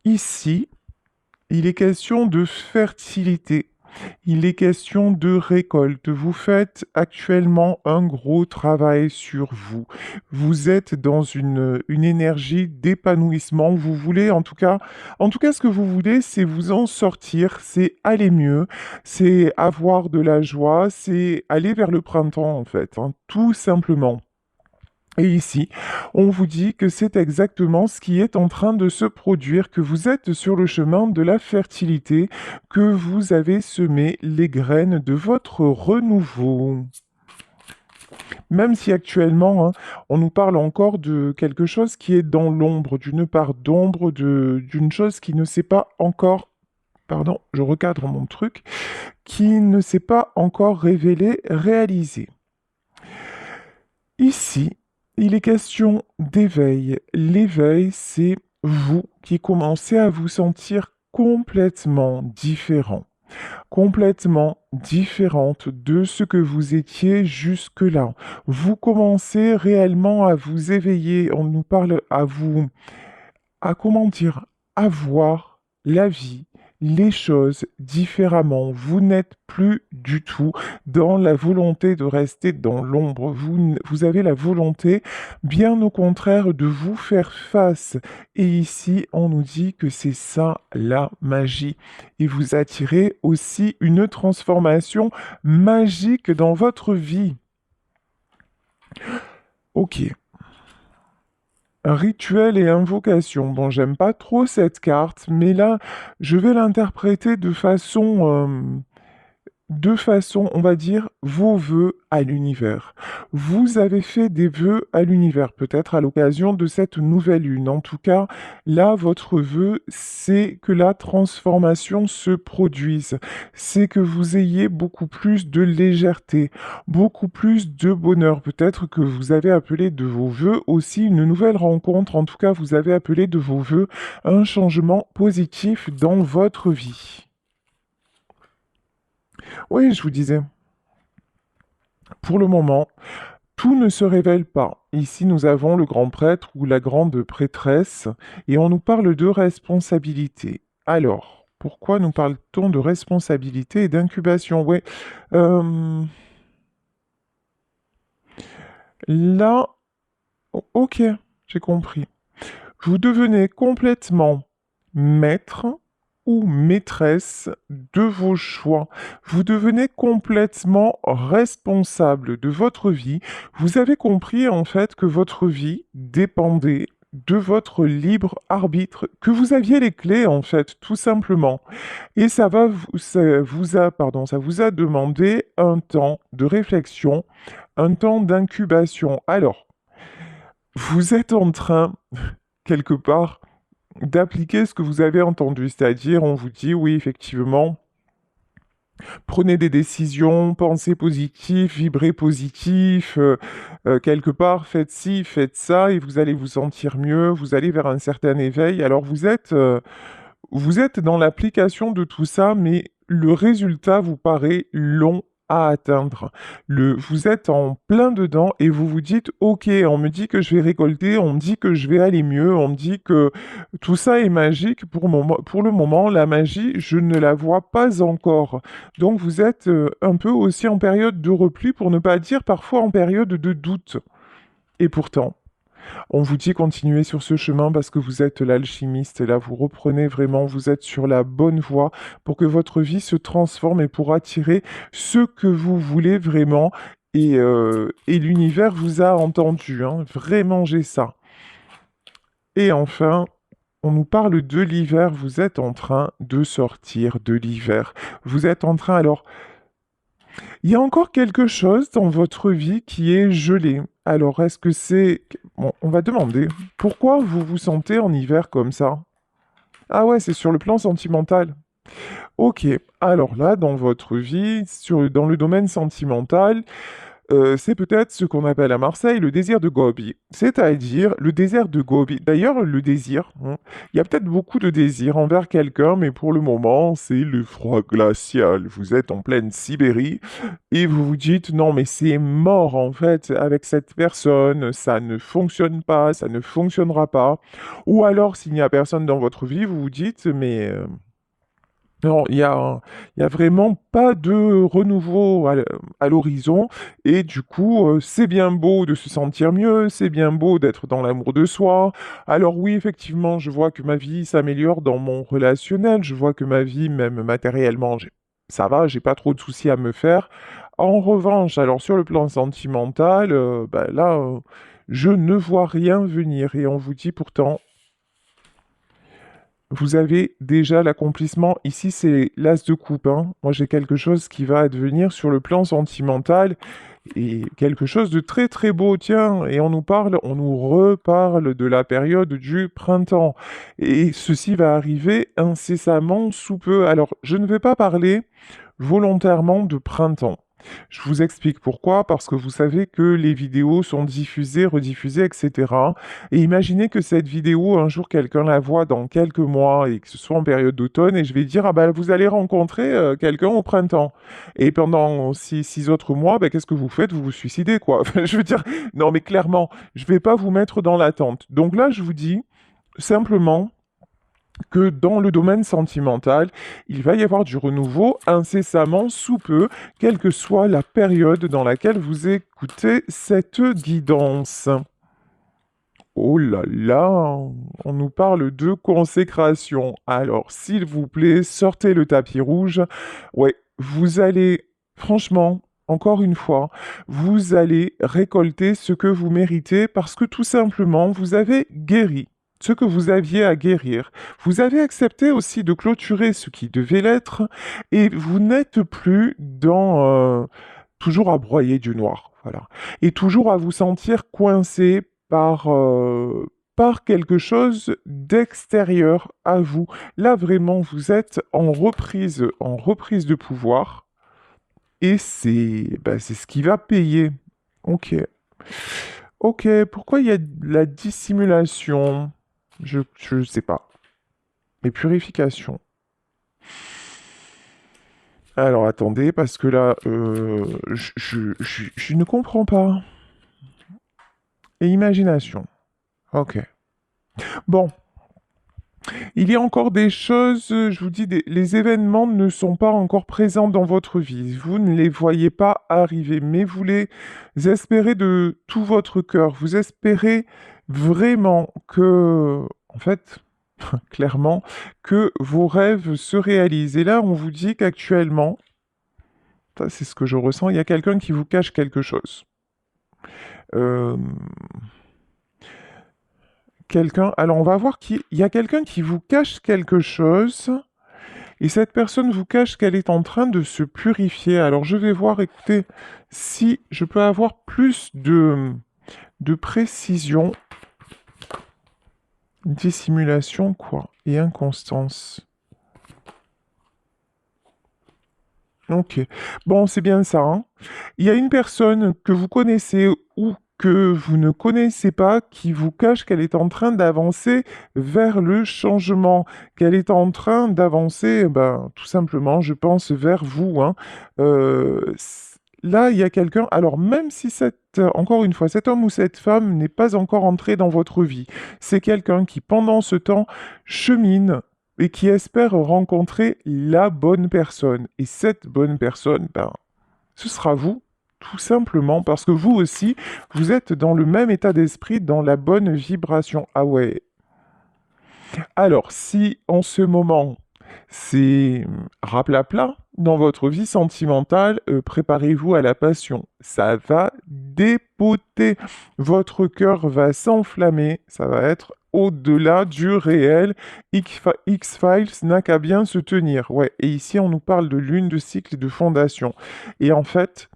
Ici, il est question de fertilité. Il est question de récolte. Vous faites actuellement un gros travail sur vous. Vous êtes dans une énergie d'épanouissement. Vous voulez, ce que vous voulez, c'est vous en sortir, c'est aller mieux, c'est avoir de la joie, c'est aller vers le printemps, en fait, hein, tout simplement. Et ici, on vous dit que c'est exactement ce qui est en train de se produire, que vous êtes sur le chemin de la fertilité, que vous avez semé les graines de votre renouveau. Même si actuellement, hein, on nous parle encore de quelque chose qui est dans l'ombre, d'une part d'ombre, d'une chose qui ne s'est pas encore, pardon, je recadre mon truc, qui ne s'est pas encore révélée, réalisée. Ici, il est question d'éveil. L'éveil, c'est vous qui commencez à vous sentir complètement différente de ce que vous étiez jusque-là. Vous commencez réellement à vous éveiller. On nous parle à vous, à comment dire, à voir la vie, les choses différemment. Vous n'êtes plus du tout dans la volonté de rester dans l'ombre. Vous avez la volonté, bien au contraire, de vous faire face. Et ici, on nous dit que c'est ça la magie. Et vous attirez aussi une transformation magique dans votre vie. Ok. Rituel et invocation. Bon, j'aime pas trop cette carte, mais là, je vais l'interpréter de façon, on va dire, vos vœux à l'univers. Vous avez fait des vœux à l'univers, peut-être à l'occasion de cette nouvelle lune. En tout cas, là, votre vœu, c'est que la transformation se produise. C'est que vous ayez beaucoup plus de légèreté, beaucoup plus de bonheur. Peut-être que vous avez appelé de vos vœux aussi une nouvelle rencontre. En tout cas, vous avez appelé de vos vœux un changement positif dans votre vie. Oui, je vous disais. Pour le moment, tout ne se révèle pas. Ici, nous avons le grand prêtre ou la grande prêtresse et on nous parle de responsabilité. Alors, pourquoi nous parle-t-on de responsabilité et d'incubation? Oui, euh, là, ok, j'ai compris. Vous devenez complètement maître ou maîtresse de vos choix. Vous devenez complètement responsable de votre vie. Vous avez compris en fait que votre vie dépendait de votre libre arbitre, que vous aviez les clés en fait, tout simplement. Et ça vous a demandé un temps de réflexion, un temps d'incubation. Alors, vous êtes en train, quelque part, d'appliquer ce que vous avez entendu, c'est-à-dire on vous dit oui, effectivement, prenez des décisions, pensez positif, vibrez positif, quelque part, faites ci, faites ça, et vous allez vous sentir mieux, vous allez vers un certain éveil. Alors vous êtes dans l'application de tout ça, mais le résultat vous paraît long à atteindre. Vous êtes en plein dedans et vous vous dites, OK, on me dit que je vais récolter, on me dit que je vais aller mieux, on me dit que tout ça est magique. Pour le moment, la magie, je ne la vois pas encore. Donc vous êtes un peu aussi en période de repli, pour ne pas dire parfois en période de doute. Et pourtant, on vous dit continuez sur ce chemin parce que vous êtes l'alchimiste et là vous reprenez vraiment, vous êtes sur la bonne voie pour que votre vie se transforme et pour attirer ce que vous voulez vraiment. Et l'univers vous a entendu, hein. Vraiment j'ai ça. Et enfin, on nous parle de l'hiver, vous êtes en train de sortir de l'hiver. Vous êtes en train, alors, il y a encore quelque chose dans votre vie qui est gelé. Alors, est-ce que c'est... Bon, on va demander, pourquoi vous vous sentez en hiver comme ça? Ah ouais, c'est sur le plan sentimental. Ok, alors là, dans votre vie, dans le domaine sentimental, c'est peut-être ce qu'on appelle à Marseille le désir de Gobi, c'est-à-dire le désir de Gobi. D'ailleurs, le désir, il y a peut-être beaucoup de désirs envers quelqu'un, mais pour le moment, c'est le froid glacial. Vous êtes en pleine Sibérie et vous vous dites, non, mais c'est mort en fait avec cette personne, ça ne fonctionne pas, ça ne fonctionnera pas. Ou alors, s'il n'y a personne dans votre vie, vous vous dites, mais non, il y a vraiment pas de renouveau à l'horizon et du coup, c'est bien beau de se sentir mieux, c'est bien beau d'être dans l'amour de soi. Alors oui, effectivement, je vois que ma vie s'améliore dans mon relationnel, je vois que ma vie, même matériellement, ça va, j'ai pas trop de soucis à me faire. En revanche, alors sur le plan sentimental, bah là, je ne vois rien venir et on vous dit pourtant vous avez déjà l'accomplissement. Ici, c'est l'as de coupe, hein. Moi, j'ai quelque chose qui va advenir sur le plan sentimental et quelque chose de très très beau. Tiens, et on nous reparle de la période du printemps. Et ceci va arriver incessamment sous peu. Alors, je ne vais pas parler volontairement de printemps. Je vous explique pourquoi, parce que vous savez que les vidéos sont diffusées, rediffusées, etc. Et imaginez que cette vidéo, un jour, quelqu'un la voit dans quelques mois et que ce soit en période d'automne, et je vais dire, ah ben, vous allez rencontrer quelqu'un au printemps. Et pendant six autres mois, ben, qu'est-ce que vous faites? Vous vous suicidez, quoi. Enfin, je veux dire, non, mais clairement, je vais pas vous mettre dans l'attente. Donc là, je vous dis simplement que dans le domaine sentimental, il va y avoir du renouveau incessamment sous peu, quelle que soit la période dans laquelle vous écoutez cette guidance. Oh là là, on nous parle de consécration. Alors, s'il vous plaît, sortez le tapis rouge. Ouais, vous allez, franchement, encore une fois, vous allez récolter ce que vous méritez parce que tout simplement, vous avez guéri ce que vous aviez à guérir. Vous avez accepté aussi de clôturer ce qui devait l'être et vous n'êtes plus dans toujours à broyer du noir. Voilà. Et toujours à vous sentir coincé par quelque chose d'extérieur à vous. Là, vraiment, vous êtes en reprise de pouvoir, et c'est ce qui va payer. Ok. Ok, pourquoi il y a de la dissimulation? Je sais pas. Mais purification. Alors attendez, parce que là, je ne comprends pas. Et imagination. Ok. Bon, il y a encore des choses, je vous dis, les événements ne sont pas encore présents dans votre vie. Vous ne les voyez pas arriver, mais vous les espérez de tout votre cœur. Vous espérez vraiment que, en fait, clairement, que vos rêves se réalisent. Et là, on vous dit qu'actuellement, ça c'est ce que je ressens, il y a quelqu'un qui vous cache quelque chose. Euh, alors on va voir qu'il y a quelqu'un qui vous cache quelque chose. Et cette personne vous cache qu'elle est en train de se purifier. Alors je vais voir, écoutez, si je peux avoir plus de précision. Dissimulation, quoi. Et inconstance. Ok. Bon, c'est bien ça, hein. Il y a une personne que vous connaissez ou que vous ne connaissez pas qui vous cache qu'elle est en train d'avancer vers le changement, qu'elle est en train d'avancer, ben, tout simplement, je pense, vers vous, hein. Là, il y a quelqu'un, alors même si encore une fois, cet homme ou cette femme n'est pas encore entré dans votre vie, c'est quelqu'un qui, pendant ce temps, chemine et qui espère rencontrer la bonne personne. Et cette bonne personne, ben, ce sera vous, tout simplement, parce que vous aussi, vous êtes dans le même état d'esprit, dans la bonne vibration. Ah ouais. Alors, si en ce moment, c'est raplapla dans votre vie sentimentale, préparez-vous à la passion. Ça va dépoter. Votre cœur va s'enflammer. Ça va être au-delà du réel. X-Files n'a qu'à bien se tenir. Ouais, et ici, on nous parle de lune, de cycle et de fondation. Et en fait,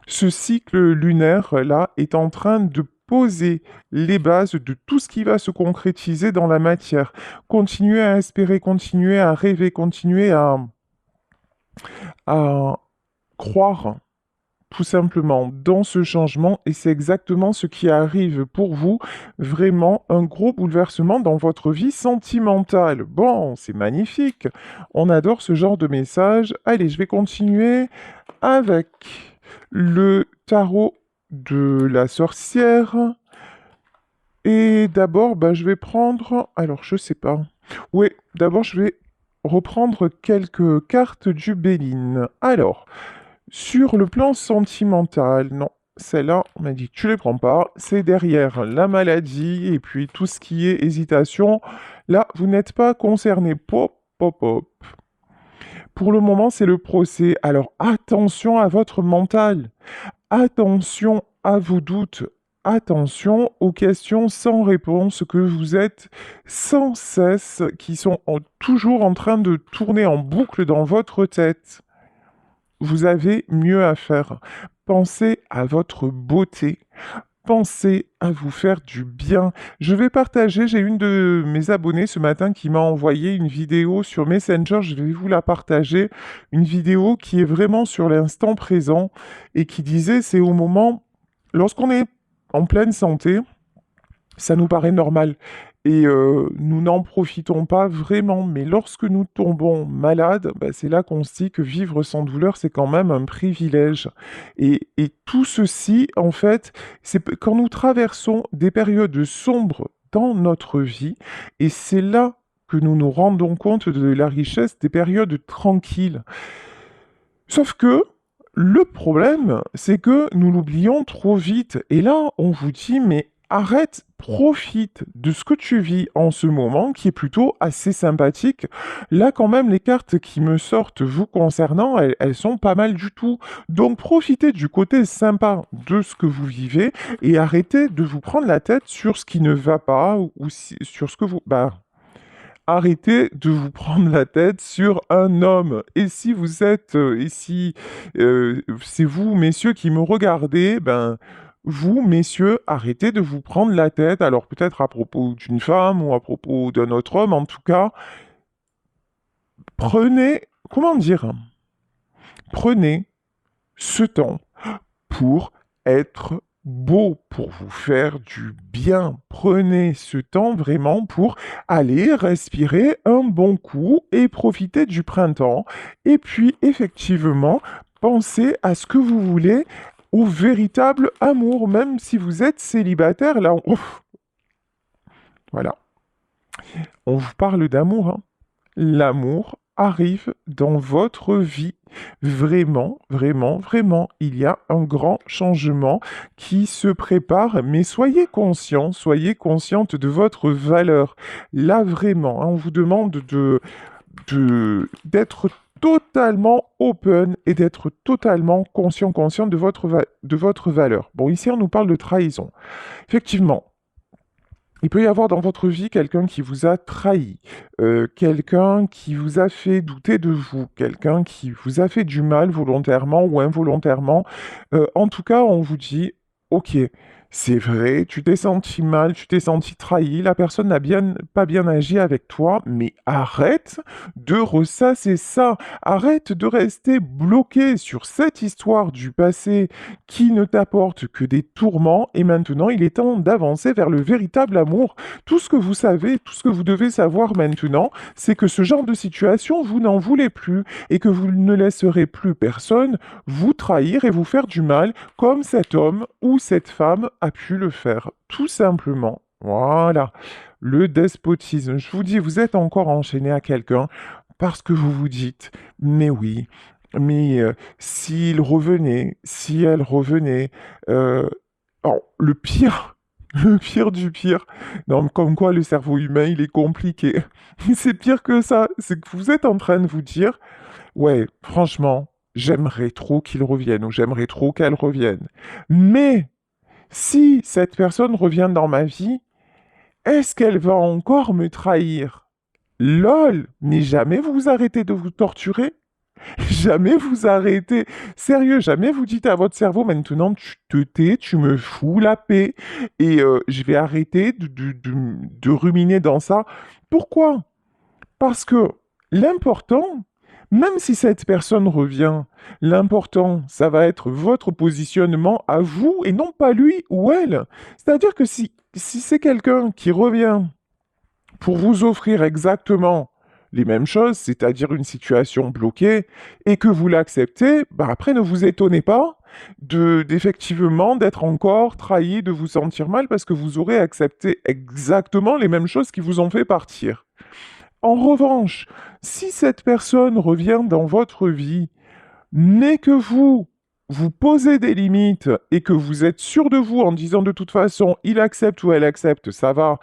ce cycle lunaire-là est en train de poser les bases de tout ce qui va se concrétiser dans la matière. Continuez à espérer, continuez à rêver, continuez à croire tout simplement, dans ce changement, et c'est exactement ce qui arrive pour vous, vraiment un gros bouleversement dans votre vie sentimentale. Bon, c'est magnifique, on adore ce genre de message. Allez, je vais continuer avec le tarot de la sorcière. Et d'abord, je vais prendre... Alors, je sais pas. Oui, d'abord, je vais reprendre quelques cartes du Béline. Alors, sur le plan sentimental, non. Celle-là, on m'a dit que tu les prends pas. C'est derrière la maladie et puis tout ce qui est hésitation. Là, vous n'êtes pas concerné. Pop, pop, pop. Pour le moment, c'est le procès. Alors, attention à votre mental. Attention à vos doutes. Attention aux questions sans réponse que vous êtes sans cesse, qui sont toujours en train de tourner en boucle dans votre tête. Vous avez mieux à faire. Pensez à votre beauté. Pensez à vous faire du bien. Je vais partager, j'ai une de mes abonnées ce matin qui m'a envoyé une vidéo sur Messenger, je vais vous la partager, une vidéo qui est vraiment sur l'instant présent et qui disait c'est au moment, lorsqu'on est en pleine santé, ça nous paraît normal. Et nous n'en profitons pas vraiment. Mais lorsque nous tombons malades, c'est là qu'on se dit que vivre sans douleur, c'est quand même un privilège. Et tout ceci, en fait, quand nous traversons des périodes sombres dans notre vie, et c'est là que nous nous rendons compte de la richesse des périodes tranquilles. Sauf que le problème, c'est que nous l'oublions trop vite. Et là, on vous dit, mais arrête, profite de ce que tu vis en ce moment, qui est plutôt assez sympathique. Là, quand même, les cartes qui me sortent vous concernant, elles sont pas mal du tout. Donc, profitez du côté sympa de ce que vous vivez et arrêtez de vous prendre la tête sur ce qui ne va pas sur ce que vous... arrêtez de vous prendre la tête sur un homme. Et si vous êtes, et si c'est vous, messieurs, qui me regardez, vous, messieurs, arrêtez de vous prendre la tête. Alors peut-être à propos d'une femme ou à propos d'un autre homme, en tout cas, prenez, comment dire, prenez ce temps pour être beau, pour vous faire du bien. Prenez ce temps vraiment pour aller respirer un bon coup et profiter du printemps. Et puis, effectivement, pensez à ce que vous voulez, au véritable amour, même si vous êtes célibataire. Là, voilà. On vous parle d'amour, hein. L'amour arrive dans votre vie. Vraiment, vraiment, vraiment, il y a un grand changement qui se prépare, mais soyez conscients, soyez consciente de votre valeur. Là, vraiment, hein, on vous demande d'être totalement open et d'être totalement conscient de votre valeur. Bon, ici, on nous parle de trahison. Effectivement, il peut y avoir dans votre vie quelqu'un qui vous a trahi, quelqu'un qui vous a fait douter de vous, quelqu'un qui vous a fait du mal volontairement ou involontairement. En tout cas, on vous dit, ok, c'est vrai, tu t'es senti mal, tu t'es senti trahi, la personne n'a pas bien agi avec toi, mais arrête de ressasser ça, arrête de rester bloqué sur cette histoire du passé qui ne t'apporte que des tourments, et maintenant il est temps d'avancer vers le véritable amour. Tout ce que vous savez, tout ce que vous devez savoir maintenant, c'est que ce genre de situation, vous n'en voulez plus, et que vous ne laisserez plus personne vous trahir et vous faire du mal, comme cet homme ou cette femme a pu le faire, tout simplement. Voilà, le despotisme. Je vous dis, vous êtes encore enchaîné à quelqu'un parce que vous vous dites, mais oui, mais s'il revenait, si elle revenait, alors, le pire, le pire du pire, non, comme quoi le cerveau humain, il est compliqué. C'est pire que ça, c'est que vous êtes en train de vous dire, ouais, franchement, j'aimerais trop qu'il revienne ou j'aimerais trop qu'elle revienne. Mais si cette personne revient dans ma vie, est-ce qu'elle va encore me trahir? LOL, mais jamais vous arrêtez de vous torturer? Jamais vous arrêtez. Sérieux, jamais vous dites à votre cerveau, maintenant tu te tais, tu me fous la paix et je vais arrêter de ruminer dans ça. Pourquoi? Parce que l'important, Même si cette personne revient, l'important, ça va être votre positionnement à vous et non pas lui ou elle. C'est-à-dire que si c'est quelqu'un qui revient pour vous offrir exactement les mêmes choses, c'est-à-dire une situation bloquée, et que vous l'acceptez, bah après ne vous étonnez pas d'effectivement d'être encore trahi, de vous sentir mal parce que vous aurez accepté exactement les mêmes choses qui vous ont fait partir. En revanche, si cette personne revient dans votre vie, mais que vous posez des limites et que vous êtes sûr de vous en disant de toute façon, il accepte ou elle accepte, ça va,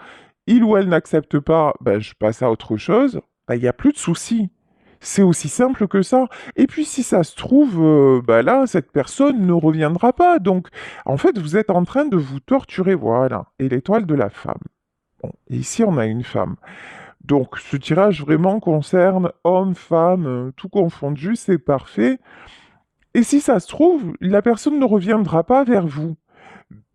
il ou elle n'accepte pas, ben, je passe à autre chose, ben, il n'y a plus de souci. C'est aussi simple que ça. Et puis si ça se trouve, ben là, cette personne ne reviendra pas. Donc, en fait, vous êtes en train de vous torturer, voilà. Et l'étoile de la femme. Bon, et ici, on a une femme. Donc, ce tirage vraiment concerne homme, femme, tout confondu, c'est parfait. Et si ça se trouve, la personne ne reviendra pas vers vous.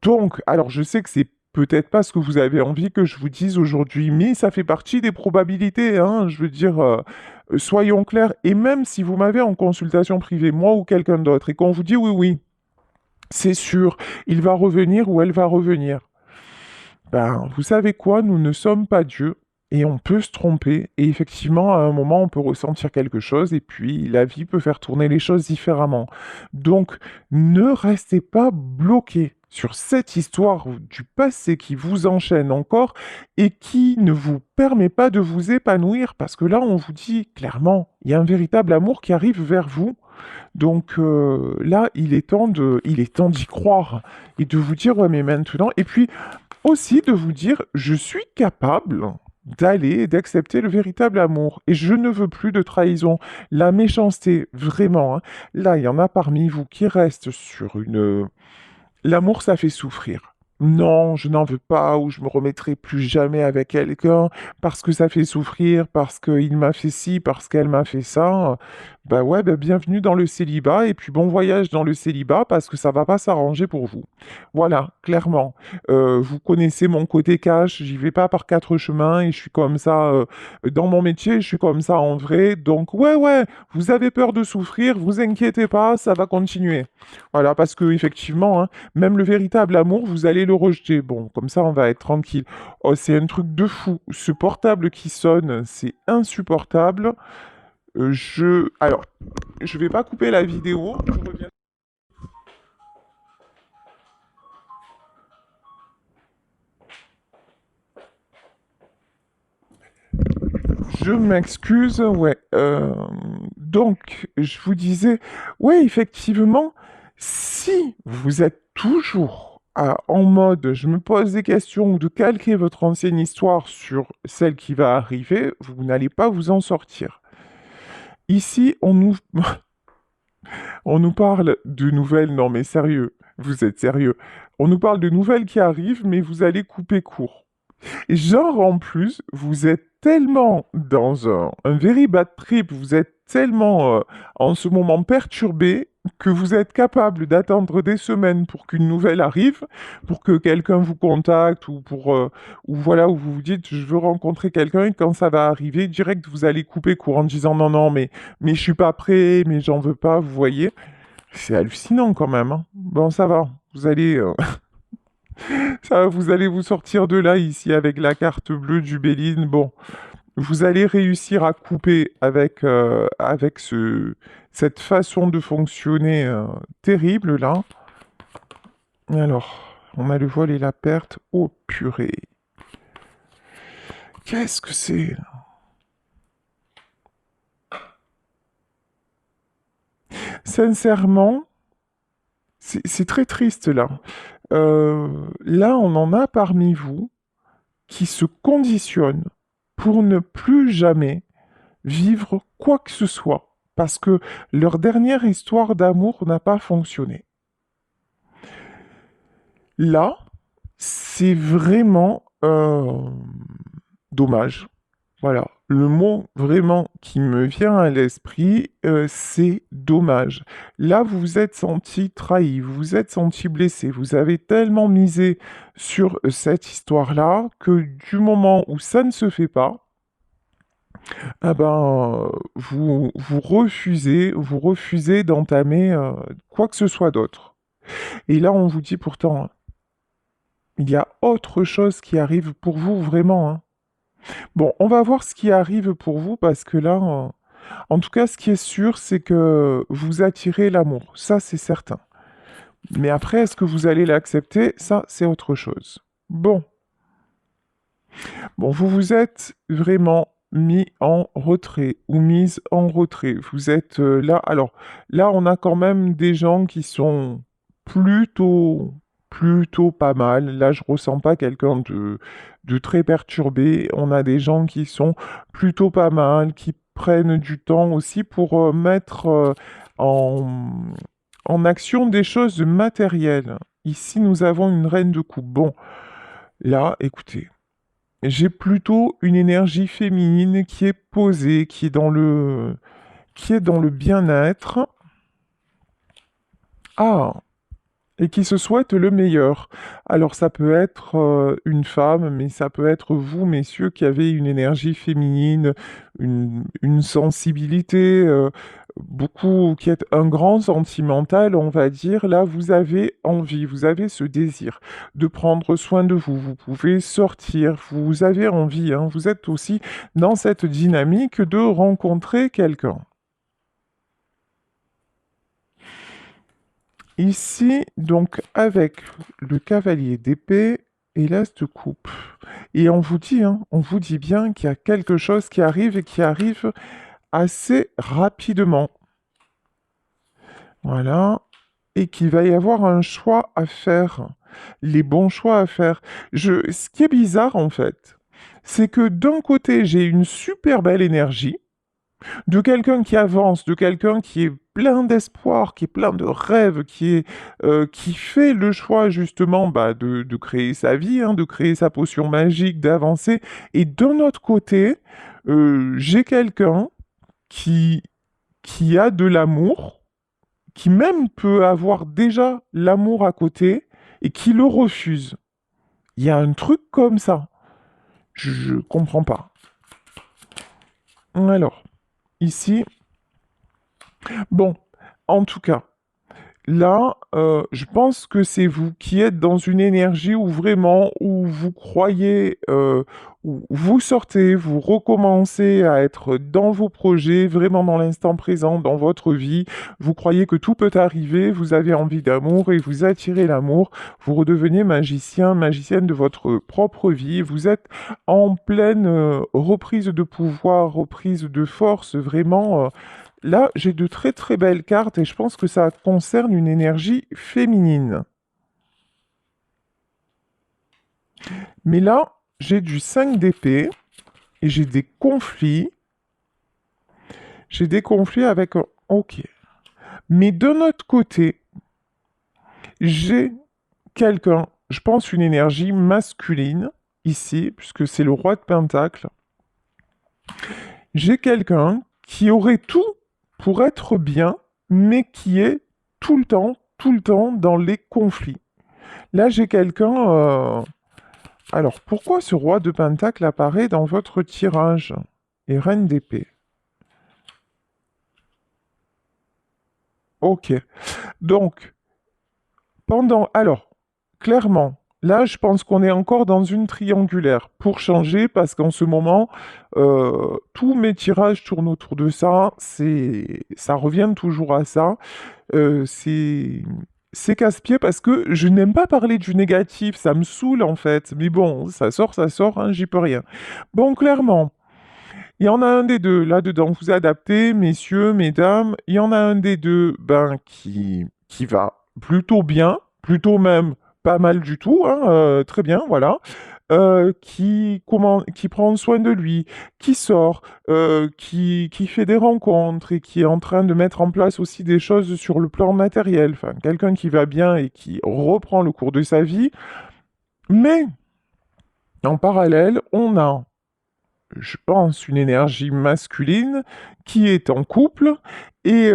Donc, alors je sais que c'est peut-être pas ce que vous avez envie que je vous dise aujourd'hui, mais ça fait partie des probabilités, hein. Je veux dire, soyons clairs. Et même si vous m'avez en consultation privée, moi ou quelqu'un d'autre, et qu'on vous dit oui, oui, c'est sûr, il va revenir ou elle va revenir. Ben, vous savez quoi, nous ne sommes pas Dieu et on peut se tromper et effectivement à un moment on peut ressentir quelque chose et puis la vie peut faire tourner les choses différemment. Donc ne restez pas bloqué sur cette histoire du passé qui vous enchaîne encore et qui ne vous permet pas de vous épanouir parce que là on vous dit clairement il y a un véritable amour qui arrive vers vous. Donc là il est temps d'y croire et de vous dire ouais mais maintenant et puis aussi de vous dire, je suis capable d'aller et d'accepter le véritable amour. Et je ne veux plus de trahison. La méchanceté, vraiment, hein. Là, il y en a parmi vous qui restent sur une... L'amour, ça fait souffrir. Non, je n'en veux pas, ou je me remettrai plus jamais avec quelqu'un parce que ça fait souffrir, parce qu'il m'a fait ci, parce qu'elle m'a fait ça. Bah ouais, bah bienvenue dans le célibat, et puis bon voyage dans le célibat parce que ça va pas s'arranger pour vous. Voilà, clairement. Vous connaissez mon côté cash, j'y vais pas par quatre chemins et je suis comme ça dans mon métier, je suis comme ça en vrai. Donc ouais, ouais, vous avez peur de souffrir, vous inquiétez pas, ça va continuer. Voilà, parce que effectivement, hein, même le véritable amour, vous allez le rejeter. Bon, comme ça, on va être tranquille. Oh, c'est un truc de fou. Ce portable qui sonne, c'est insupportable. Alors, je vais pas couper la vidéo. Je reviens. Je m'excuse, ouais. Donc, je vous disais, ouais, effectivement, si vous êtes toujours en mode je me pose des questions ou de calquer votre ancienne histoire sur celle qui va arriver, vous n'allez pas vous en sortir. Ici, on nous parle de nouvelles, non mais sérieux, vous êtes sérieux. On nous parle de nouvelles qui arrivent, mais vous allez couper court. Genre, en plus, vous êtes tellement dans un very bad trip, vous êtes tellement en ce moment perturbé que vous êtes capable d'attendre des semaines pour qu'une nouvelle arrive, pour que quelqu'un vous contacte ou ou voilà, où vous vous dites je veux rencontrer quelqu'un et quand ça va arriver, direct vous allez couper court en disant non, non, mais je suis pas prêt, mais j'en veux pas, vous voyez. C'est hallucinant quand même, hein. Bon, ça va, vous allez, ça, vous allez vous sortir de là ici avec la carte bleue du Béline. Bon, vous allez réussir à couper avec cette façon de fonctionner terrible là. Alors, on a le vol et la perte. Oh purée. Qu'est-ce que c'est? Sincèrement, c'est très triste là. Là, on en a parmi vous qui se conditionnent pour ne plus jamais vivre quoi que ce soit, parce que leur dernière histoire d'amour n'a pas fonctionné. Là, c'est vraiment dommage. Voilà, le mot vraiment qui me vient à l'esprit, c'est dommage. Là, vous vous êtes senti trahi, vous vous êtes senti blessé, vous avez tellement misé sur cette histoire-là que du moment où ça ne se fait pas, Ah ben, vous refusez d'entamer quoi que ce soit d'autre. Et là, on vous dit pourtant, hein, il y a autre chose qui arrive pour vous, vraiment, hein. Bon, on va voir ce qui arrive pour vous parce que là, en tout cas, ce qui est sûr, c'est que vous attirez l'amour. Ça, c'est certain. Mais après, est-ce que vous allez l'accepter? Ça, c'est autre chose. Bon, bon, vous vous êtes vraiment mis en retrait ou mise en retrait. Vous êtes là. Alors, là, on a quand même des gens qui sont plutôt, plutôt pas mal. Là, je ressens pas quelqu'un de très perturbé. On a des gens qui sont plutôt pas mal, qui prennent du temps aussi pour mettre en, en action des choses matérielles. Ici, nous avons une reine de coupe. Bon, là, écoutez. J'ai plutôt une énergie féminine qui est posée, qui est dans le bien-être. Ah, et qui se souhaite le meilleur. Alors ça peut être une femme, mais ça peut être vous, messieurs, qui avez une énergie féminine, une sensibilité, beaucoup, qui êtes un grand sentimental, on va dire. Là, vous avez envie, vous avez ce désir de prendre soin de vous. Vous pouvez sortir, vous avez envie, hein. Vous êtes aussi dans cette dynamique de rencontrer quelqu'un. Ici, donc, avec le cavalier d'épée et l'as de coupe. Et on vous dit, hein, on vous dit bien qu'il y a quelque chose qui arrive et qui arrive assez rapidement. Voilà. Et qu'il va y avoir un choix à faire. Les bons choix à faire. Ce qui est bizarre, en fait, c'est que d'un côté, j'ai une super belle énergie, de quelqu'un qui avance, de quelqu'un qui est plein d'espoir, qui est plein de rêves, qui fait le choix justement bah, de créer sa vie, hein, de créer sa potion magique, d'avancer. Et d'un autre côté, j'ai quelqu'un qui, qui a de l'amour, qui même peut avoir déjà l'amour à côté et qui le refuse. Il y a un truc comme ça. Je comprends pas. Alors, ici, bon, en tout cas, là, je pense que c'est vous qui êtes dans une énergie où vraiment, où vous croyez, où vous sortez, vous recommencez à être dans vos projets, vraiment dans l'instant présent, dans votre vie. Vous croyez que tout peut arriver, vous avez envie d'amour et vous attirez l'amour. Vous redevenez magicien, magicienne de votre propre vie. Vous êtes en pleine reprise de pouvoir, reprise de force, vraiment. Là, j'ai de très très belles cartes et je pense que ça concerne une énergie féminine. Mais là, j'ai du 5 d'épée et j'ai des conflits. J'ai des conflits avec un... Ok. Mais de notre côté, j'ai quelqu'un, je pense une énergie masculine ici, puisque c'est le roi de Pentacle. J'ai quelqu'un qui aurait tout pour être bien, mais qui est tout le temps dans les conflits. Là, j'ai quelqu'un... Alors, pourquoi ce roi de Pentacle apparaît dans votre tirage? Et reine d'épée. Ok. Donc, Alors, clairement, là, je pense qu'on est encore dans une triangulaire. Pour changer, parce qu'en ce moment, tous mes tirages tournent autour de ça. Ça revient toujours à ça. Euh, c'est... C'est casse-pied parce que je n'aime pas parler du négatif, ça me saoule en fait. Mais bon, ça sort, hein, j'y peux rien. Bon, clairement, il y en a un des deux là-dedans. Vous adaptez, messieurs, mesdames. Il y en a un des deux ben, qui va plutôt bien, plutôt même pas mal du tout, hein, très bien, voilà. Qui prend soin de lui, qui sort, qui fait des rencontres et qui est en train de mettre en place aussi des choses sur le plan matériel. Enfin, quelqu'un qui va bien et qui reprend le cours de sa vie. Mais en parallèle, on a je pense, une énergie masculine qui est en couple et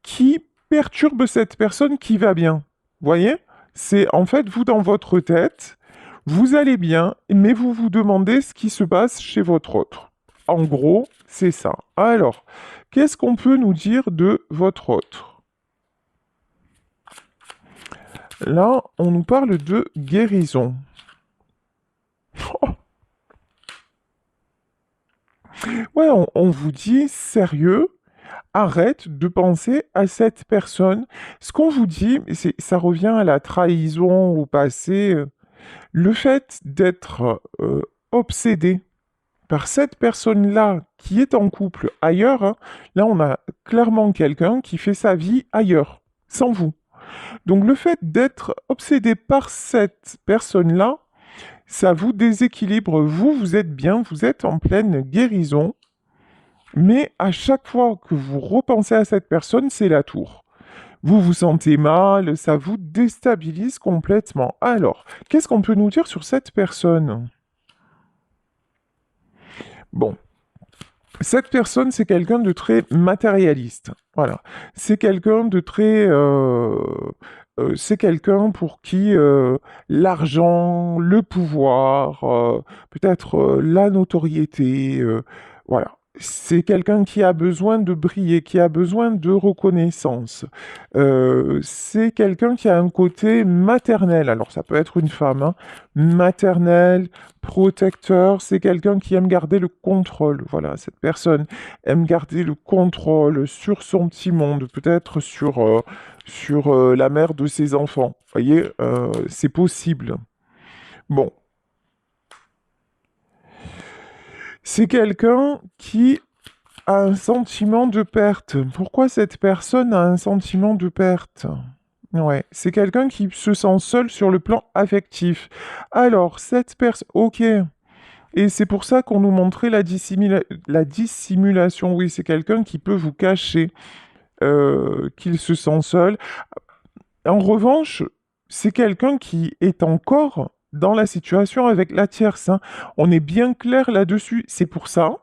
qui perturbe cette personne qui va bien. Voyez? C'est en fait, vous, dans votre tête, Vous allez bien, mais vous vous demandez ce qui se passe chez votre autre. En gros, c'est ça. Alors, qu'est-ce qu'on peut nous dire de votre autre? Là, on nous parle de guérison. Ouais, on vous dit sérieux, arrête de penser à cette personne. Ce qu'on vous dit, ça revient à la trahison au passé. Le fait d'être obsédé par cette personne-là qui est en couple ailleurs, hein, là on a clairement quelqu'un qui fait sa vie ailleurs, sans vous. Donc le fait d'être obsédé par cette personne-là, ça vous déséquilibre. Vous, vous êtes bien, vous êtes en pleine guérison, mais à chaque fois que vous repensez à cette personne, c'est la tour. Vous vous sentez mal, ça vous déstabilise complètement. Alors, qu'est-ce qu'on peut nous dire sur cette personne? Bon, cette personne, c'est quelqu'un de très matérialiste. Voilà. C'est quelqu'un de très... c'est quelqu'un pour qui l'argent, le pouvoir, peut-être la notoriété, voilà. C'est quelqu'un qui a besoin de briller, qui a besoin de reconnaissance. C'est quelqu'un qui a un côté maternel. Alors ça peut être une femme, hein. Maternel, protecteur, c'est quelqu'un qui aime garder le contrôle. Voilà, cette personne aime garder le contrôle sur son petit monde, peut-être sur la mère de ses enfants. Vous voyez, c'est possible. Bon, c'est quelqu'un qui a un sentiment de perte. Pourquoi cette personne a un sentiment de perte? Ouais, c'est quelqu'un qui se sent seul sur le plan affectif. Alors, cette personne... Ok. Et c'est pour ça qu'on nous montrait la dissimulation. Oui, c'est quelqu'un qui peut vous cacher qu'il se sent seul. En revanche, c'est quelqu'un qui est encore dans la situation avec la tierce, hein. On est bien clair là-dessus. C'est pour ça,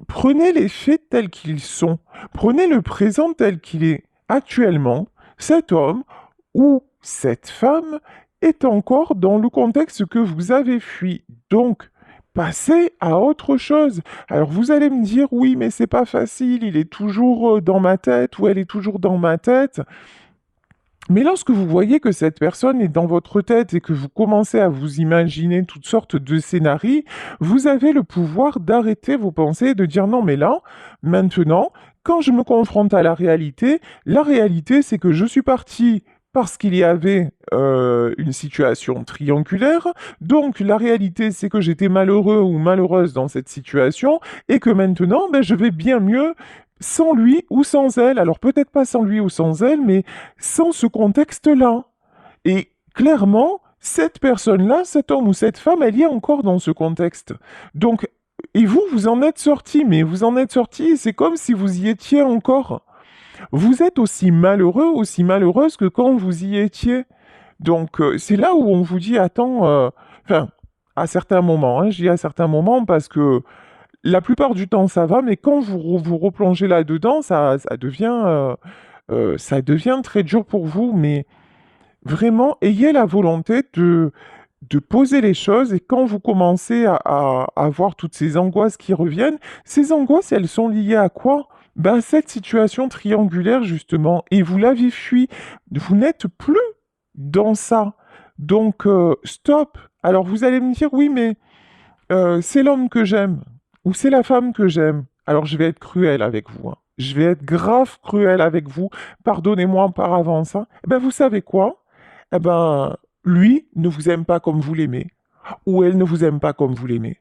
prenez les faits tels qu'ils sont. Prenez le présent tel qu'il est. Actuellement, cet homme ou cette femme est encore dans le contexte que vous avez fui. Donc, passez à autre chose. Alors vous allez me dire, oui, mais c'est pas facile, il est toujours dans ma tête ou elle est toujours dans ma tête. Mais lorsque vous voyez que cette personne est dans votre tête et que vous commencez à vous imaginer toutes sortes de scénarios, vous avez le pouvoir d'arrêter vos pensées et de dire non, mais là, maintenant, quand je me confronte à la réalité, c'est que je suis parti parce qu'il y avait une situation triangulaire. Donc la réalité, c'est que j'étais malheureux ou malheureuse dans cette situation et que maintenant, ben, je vais bien mieux sans lui ou sans elle. Alors peut-être pas sans lui ou sans elle, mais sans ce contexte-là. Et clairement, cette personne-là, cet homme ou cette femme, elle y est encore dans ce contexte. Donc, et vous, vous en êtes sorti, mais vous en êtes sorti, c'est comme si vous y étiez encore. Vous êtes aussi malheureux, aussi malheureuse que quand vous y étiez. Donc, c'est là où on vous dit, attends, enfin, à certains moments, hein, je dis à certains moments parce que la plupart du temps ça va, mais quand vous replongez là-dedans, ça devient très dur pour vous. Mais vraiment, ayez la volonté de poser les choses et quand vous commencez à avoir toutes ces angoisses qui reviennent, ces angoisses, elles sont liées à quoi? Ben, cette situation triangulaire, justement, et vous l'avez fui. Vous n'êtes plus dans ça. Donc, stop. Alors, vous allez me dire, oui, mais c'est l'homme que j'aime ou c'est la femme que j'aime. Alors, je vais être cruel avec vous, hein. Je vais être grave cruel avec vous. Pardonnez-moi par avance, hein. Eh ben, vous savez quoi? Eh ben, lui ne vous aime pas comme vous l'aimez, ou elle ne vous aime pas comme vous l'aimez.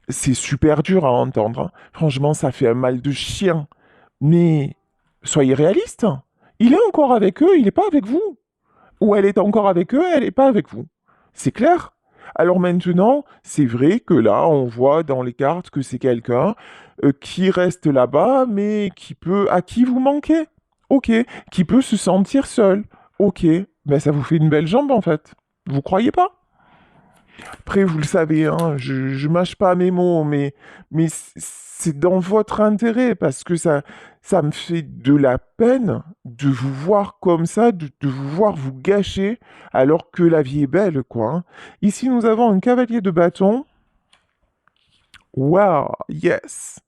C'est super dur à entendre, hein. Franchement, ça fait un mal de chien. Mais soyez réaliste. Il est encore avec eux, il n'est pas avec vous. Ou elle est encore avec eux, elle n'est pas avec vous. C'est clair? Alors maintenant, c'est vrai que là, on voit dans les cartes que c'est quelqu'un qui reste là-bas, mais à qui vous manquez. Ok, qui peut se sentir seul. Ok, ben ça vous fait une belle jambe en fait. Vous croyez pas? Après, vous le savez, hein, je mâche pas mes mots, mais c'est dans votre intérêt parce que ça me fait de la peine de vous voir comme ça, de vous voir vous gâcher alors que la vie est belle, quoi, hein. Ici, nous avons un cavalier de bâton. Wow, yes.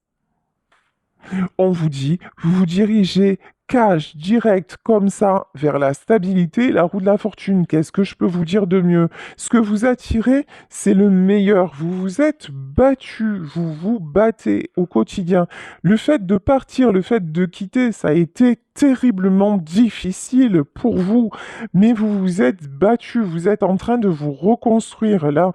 On vous dit, vous vous dirigez cash direct comme ça vers la stabilité, la roue de la fortune. Qu'est-ce que je peux vous dire de mieux? Ce que vous attirez, c'est le meilleur. Vous vous êtes battu, vous vous battez au quotidien. Le fait de partir, le fait de quitter, ça a été terriblement difficile pour vous, mais vous vous êtes battu, vous êtes en train de vous reconstruire là.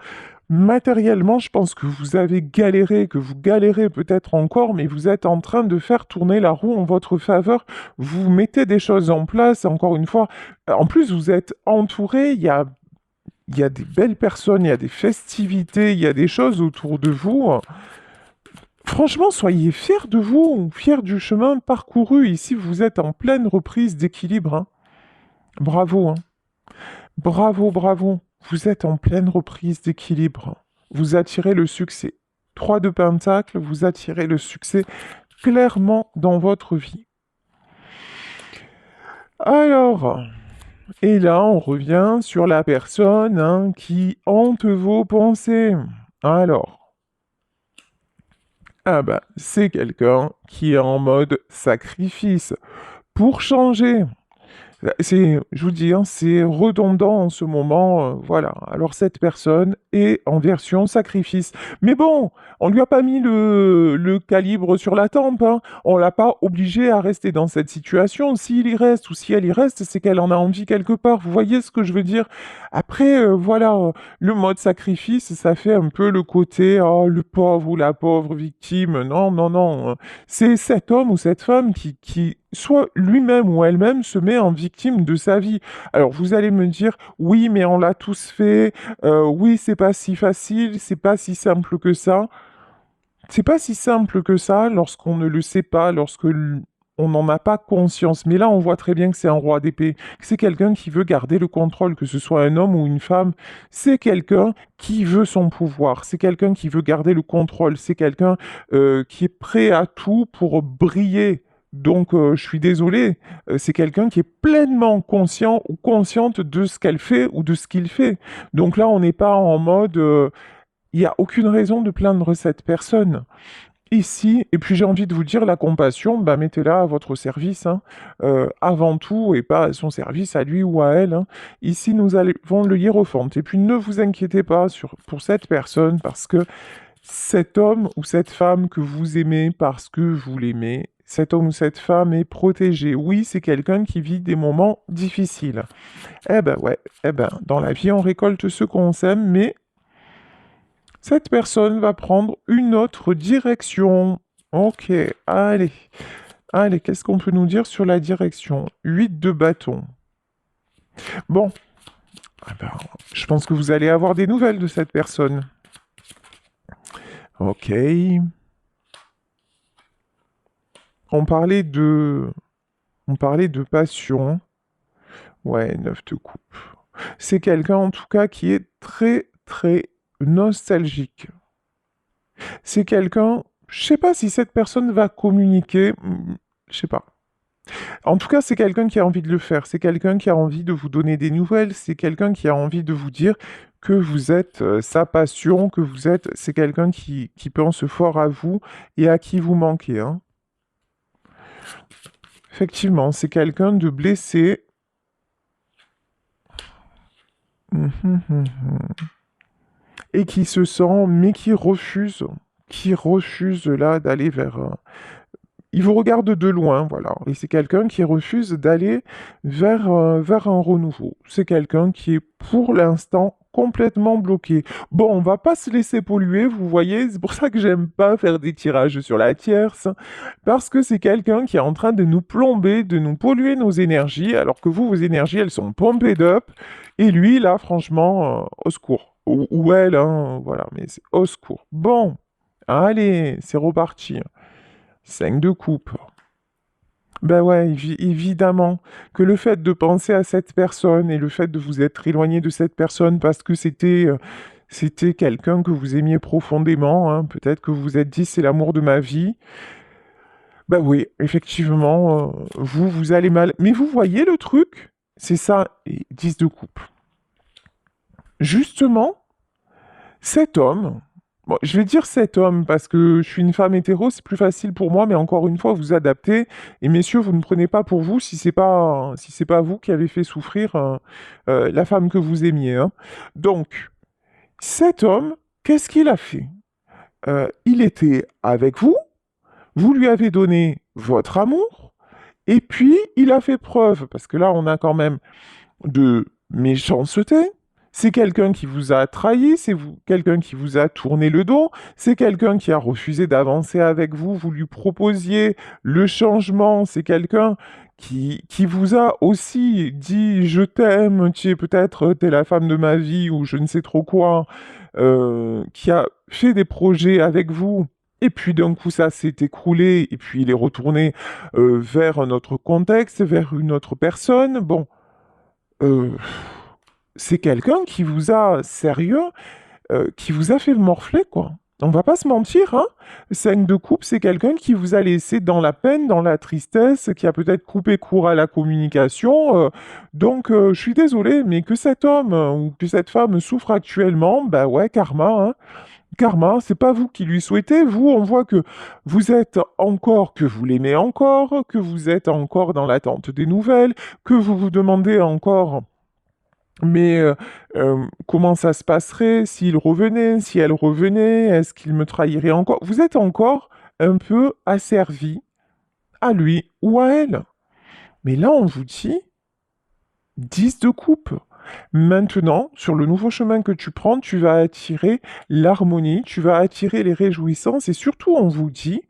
Matériellement, je pense que vous avez galéré, que vous galérez peut-être encore, mais vous êtes en train de faire tourner la roue en votre faveur. Vous mettez des choses en place, encore une fois. En plus, vous êtes entouré, il y a des belles personnes, il y a des festivités, il y a des choses autour de vous. Franchement, soyez fiers de vous, fiers du chemin parcouru. Ici, vous êtes en pleine reprise d'équilibre, hein. Bravo, hein. Bravo, bravo. Vous êtes en pleine reprise d'équilibre. Vous attirez le succès. 3 de Pentacle, vous attirez le succès clairement dans votre vie. Alors, et là, on revient sur la personne, hein, qui hante vos pensées. Alors, ah bah, c'est quelqu'un qui est en mode sacrifice. Pour changer, je vous dis, hein, c'est redondant en ce moment, voilà. Alors cette personne est en version sacrifice. Mais bon, on lui a pas mis le calibre sur la tempe, hein. On l'a pas obligé à rester dans cette situation. S'il y reste ou si elle y reste, c'est qu'elle en a envie quelque part. Vous voyez ce que je veux dire? Après, voilà, le mode sacrifice, ça fait un peu le côté, oh, le pauvre ou la pauvre victime. Non, non, non. C'est cet homme ou cette femme qui soit lui-même ou elle-même se met en victime de sa vie. Alors vous allez me dire, oui, mais on l'a tous fait, oui, c'est pas si facile, c'est pas si simple que ça. C'est pas si simple que ça lorsqu'on ne le sait pas, on n'en a pas conscience. Mais là, on voit très bien que c'est un roi d'épée, que c'est quelqu'un qui veut garder le contrôle, que ce soit un homme ou une femme. C'est quelqu'un qui veut son pouvoir, c'est quelqu'un qui veut garder le contrôle, c'est quelqu'un qui est prêt à tout pour briller. Donc, je suis désolé, c'est quelqu'un qui est pleinement conscient ou consciente de ce qu'elle fait ou de ce qu'il fait. Donc là, on n'est pas en mode, il n'y a aucune raison de plaindre cette personne. Ici, et puis j'ai envie de vous dire, la compassion, bah, mettez-la à votre service, hein, avant tout, et pas à son service, à lui ou à elle, hein. Ici, nous avons le hiérophante. Et puis ne vous inquiétez pas pour cette personne, parce que cet homme ou cette femme que vous aimez parce que vous l'aimez, cet homme ou cette femme est protégé. Oui, c'est quelqu'un qui vit des moments difficiles. Eh ben ouais, eh ben, dans la vie, on récolte ce qu'on sème, mais cette personne va prendre une autre direction. Ok, allez. Allez, qu'est-ce qu'on peut nous dire sur la direction? 8 de bâton. Bon, eh ben, je pense que vous allez avoir des nouvelles de cette personne. Ok. On parlait de... On parlait de passion. Ouais, 9 de coupe. C'est quelqu'un en tout cas qui est très très nostalgique. C'est quelqu'un, je sais pas si cette personne va communiquer, je sais pas. En tout cas, c'est quelqu'un qui a envie de le faire, c'est quelqu'un qui a envie de vous donner des nouvelles, c'est quelqu'un qui a envie de vous dire que vous êtes sa passion, c'est quelqu'un qui pense fort à vous et à qui vous manquez, hein. Effectivement, c'est quelqu'un de blessé. Et qui se sent, mais qui refuse là d'aller vers... Il vous regarde de loin, voilà. Et c'est quelqu'un qui refuse d'aller vers un renouveau. C'est quelqu'un qui est pour l'instant complètement bloqué. Bon, on va pas se laisser polluer, vous voyez, c'est pour ça que j'aime pas faire des tirages sur la tierce, parce que c'est quelqu'un qui est en train de nous plomber, de nous polluer nos énergies, alors que vous, vos énergies, elles sont pumped up, et lui, là, franchement, au secours. Ou elle, hein, voilà, mais c'est au secours. Bon, allez, c'est reparti. 5 de coupe. Ben ouais, évidemment que le fait de penser à cette personne et le fait de vous être éloigné de cette personne parce que c'était quelqu'un que vous aimiez profondément, hein. Peut-être que vous vous êtes dit c'est l'amour de ma vie. Bah oui, effectivement, vous allez mal. Mais vous voyez le truc? C'est ça, et 10 de coupe. Justement, cet homme, bon, je vais dire cet homme parce que je suis une femme hétéro, c'est plus facile pour moi, mais encore une fois, vous adaptez. Et messieurs, vous ne prenez pas pour vous si c'est pas vous qui avez fait souffrir la femme que vous aimiez, hein. Donc, cet homme, qu'est-ce qu'il a fait? Il était avec vous, vous lui avez donné votre amour, et puis il a fait preuve, parce que là, on a quand même de méchanceté. C'est quelqu'un qui vous a trahi, quelqu'un qui vous a tourné le dos, c'est quelqu'un qui a refusé d'avancer avec vous, vous lui proposiez le changement, c'est quelqu'un qui vous a aussi dit je t'aime, tu es peut-être t'es la femme de ma vie ou je ne sais trop quoi, qui a fait des projets avec vous. Et puis d'un coup, ça s'est écroulé, et puis il est retourné vers un autre contexte, vers une autre personne. Bon, euh, c'est quelqu'un qui vous a, sérieux, qui vous a fait morfler, quoi. On va pas se mentir, hein. 5 de coupe, c'est quelqu'un qui vous a laissé dans la peine, dans la tristesse, qui a peut-être coupé court à la communication. Donc, je suis désolé, mais que cet homme ou que cette femme souffre actuellement, bah ouais, karma, hein. Karma, c'est pas vous qui lui souhaitez. Vous, on voit que vous êtes encore, que vous l'aimez encore, que vous êtes encore dans l'attente des nouvelles, que vous vous demandez encore mais comment ça se passerait s'il revenait, si elle revenait, est-ce qu'il me trahirait encore? Vous êtes encore un peu asservi à lui ou à elle. Mais là, on vous dit 10 de coupe. Maintenant, sur le nouveau chemin que tu prends, tu vas attirer l'harmonie, tu vas attirer les réjouissances et surtout, on vous dit,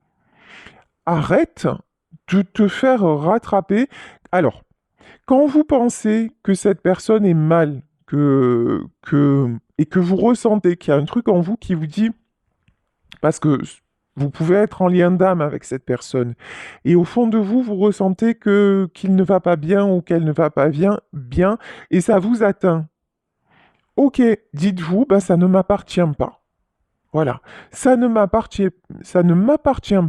arrête de te faire rattraper. Alors, quand vous pensez que cette personne est mal, et que vous ressentez qu'il y a un truc en vous qui vous dit, parce que vous pouvez être en lien d'âme avec cette personne, et au fond de vous, vous ressentez que qu'il ne va pas bien ou qu'elle ne va pas bien, et ça vous atteint. Ok, dites-vous, bah ça ne m'appartient pas. Voilà, ça ne m'appartient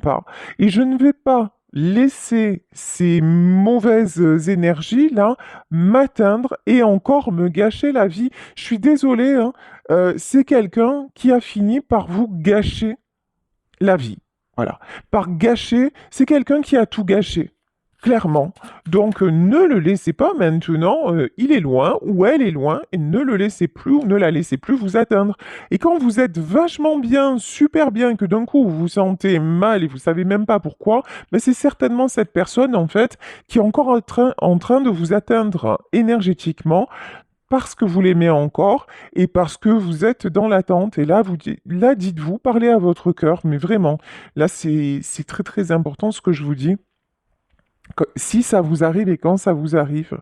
pas et je ne vais pas laisser ces mauvaises énergies-là m'atteindre et encore me gâcher la vie. Je suis désolé, hein, c'est quelqu'un qui a fini par vous gâcher la vie. Voilà. Par gâcher, c'est quelqu'un qui a tout gâché. Clairement. Donc ne le laissez pas maintenant, il est loin ou elle est loin, et ne le laissez plus ou ne la laissez plus vous atteindre. Et quand vous êtes vachement bien, super bien, que d'un coup vous vous sentez mal et vous savez même pas pourquoi, ben c'est certainement cette personne en fait qui est encore en train de vous atteindre énergétiquement parce que vous l'aimez encore et parce que vous êtes dans l'attente. Et là, là, dites-vous, parlez à votre cœur, mais vraiment, là, c'est très très important ce que je vous dis. Si ça vous arrive et quand ça vous arrive,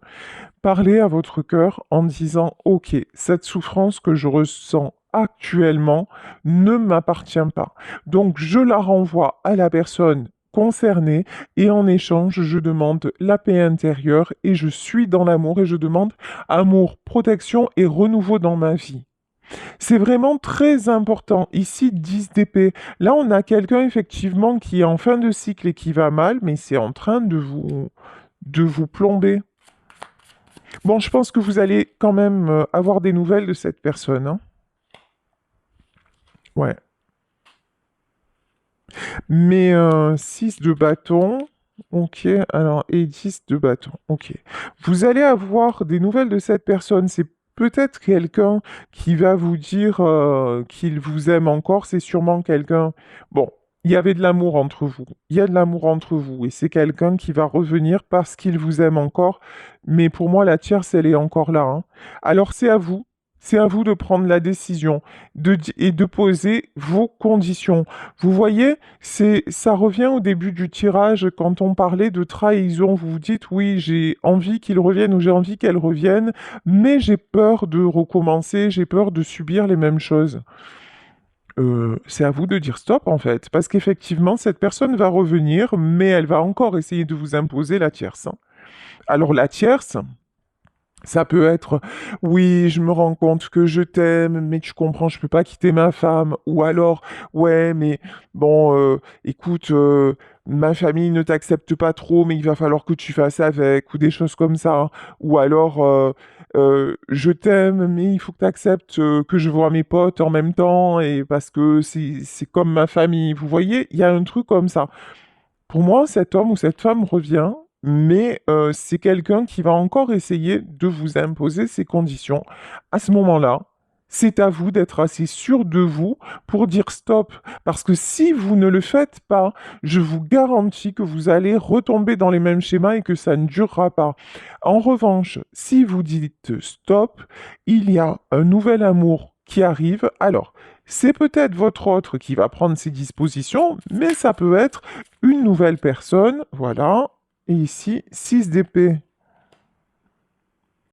parlez à votre cœur en disant, OK, cette souffrance que je ressens actuellement ne m'appartient pas. Donc, je la renvoie à la personne concernée et en échange, je demande la paix intérieure et je suis dans l'amour et je demande amour, protection et renouveau dans ma vie. C'est vraiment très important. Ici, 10 d'épée. Là, on a quelqu'un effectivement qui est en fin de cycle et qui va mal, mais c'est en train de vous plomber. Bon, je pense que vous allez quand même avoir des nouvelles de cette personne, hein. Ouais. Mais 6 de bâton. Ok, alors, et 10 de bâton. Ok. Vous allez avoir des nouvelles de cette personne. C'est peut-être quelqu'un qui va vous dire qu'il vous aime encore. C'est sûrement quelqu'un. Bon, il y avait de l'amour entre vous. Il y a de l'amour entre vous. Et c'est quelqu'un qui va revenir parce qu'il vous aime encore. Mais pour moi, la tierce, elle est encore là, hein. Alors, c'est à vous. C'est à vous de prendre la décision et de poser vos conditions. Vous voyez, ça revient au début du tirage quand on parlait de trahison. Vous vous dites, oui, j'ai envie qu'il revienne ou j'ai envie qu'elle revienne, mais j'ai peur de recommencer, j'ai peur de subir les mêmes choses. C'est à vous de dire stop en fait, parce qu'effectivement, cette personne va revenir, mais elle va encore essayer de vous imposer la tierce, hein. Alors la tierce, Ça peut être, oui, je me rends compte que je t'aime, mais tu comprends, je peux pas quitter ma femme. Ou alors, ouais, mais bon, écoute, ma famille ne t'accepte pas trop, mais il va falloir que tu fasses avec, ou des choses comme ça. Ou alors, je t'aime, mais il faut que tu acceptes que je vois mes potes en même temps, et parce que c'est comme ma famille. Vous voyez, il y a un truc comme ça. Pour moi, cet homme ou cette femme revient, mais c'est quelqu'un qui va encore essayer de vous imposer ses conditions. À ce moment-là, c'est à vous d'être assez sûr de vous pour dire stop. Parce que si vous ne le faites pas, je vous garantis que vous allez retomber dans les mêmes schémas et que ça ne durera pas. En revanche, si vous dites stop, il y a un nouvel amour qui arrive. Alors, c'est peut-être votre autre qui va prendre ses dispositions, mais ça peut être une nouvelle personne, voilà. Et ici, 6 d'épée.